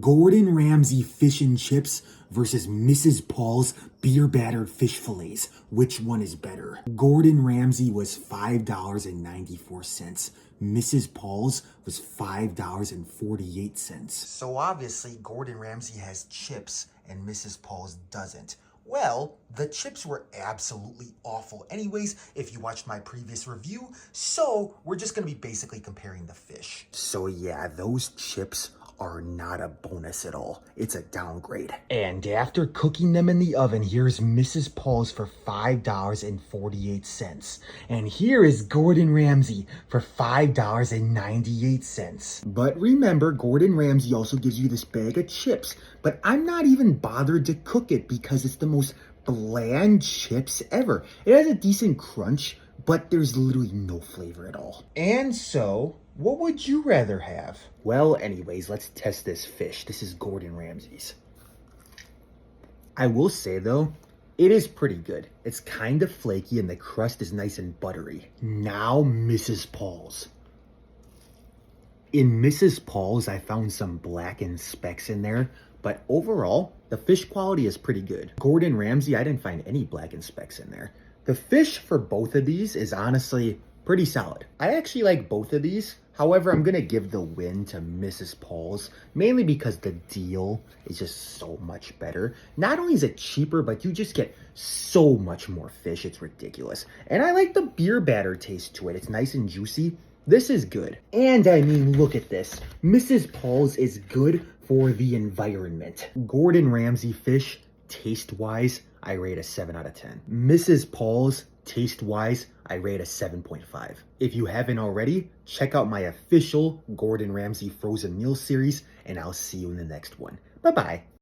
Gordon Ramsay fish and chips versus Mrs. Paul's beer battered fish fillets. Which one is better? Gordon Ramsay was $5.94. Mrs. Paul's was $5.48. So obviously Gordon Ramsay has chips and Mrs. Paul's doesn't. Well, the chips were absolutely awful anyways if you watched my previous review, so we're just going to be basically comparing the fish. So yeah, those chips are not a bonus at all. It's a downgrade. And after cooking them in the oven, here's Mrs. Paul's for $5.48. And here is Gordon Ramsay for $5.98. But remember, Gordon Ramsay also gives you this bag of chips, but I'm not even bothered to cook it because it's the most bland chips ever. It has a decent crunch, but there's literally no flavor at all. And so, what would you rather have? Well, anyways, let's test this fish. This is Gordon Ramsay's. I will say, though, it is pretty good. It's kind of flaky and the crust is nice and buttery. Now, Mrs. Paul's. In Mrs. Paul's, I found some blackened specks in there, but overall, the fish quality is pretty good. Gordon Ramsay, I didn't find any blackened specks in there. The fish for both of these is honestly pretty solid. I actually like both of these. However, I'm going to give the win to Mrs. Paul's, mainly because the deal is just so much better. Not only is it cheaper, but you just get so much more fish. It's ridiculous. And I like the beer batter taste to it. It's nice and juicy. This is good. And I mean, look at this. Mrs. Paul's is good for the environment. Gordon Ramsay fish, taste-wise, I rate a 7 out of 10. Mrs. Paul's, taste-wise, I rate a 7.5. If you haven't already, check out my official Gordon Ramsay frozen meal series, and I'll see you in the next one. Bye-bye.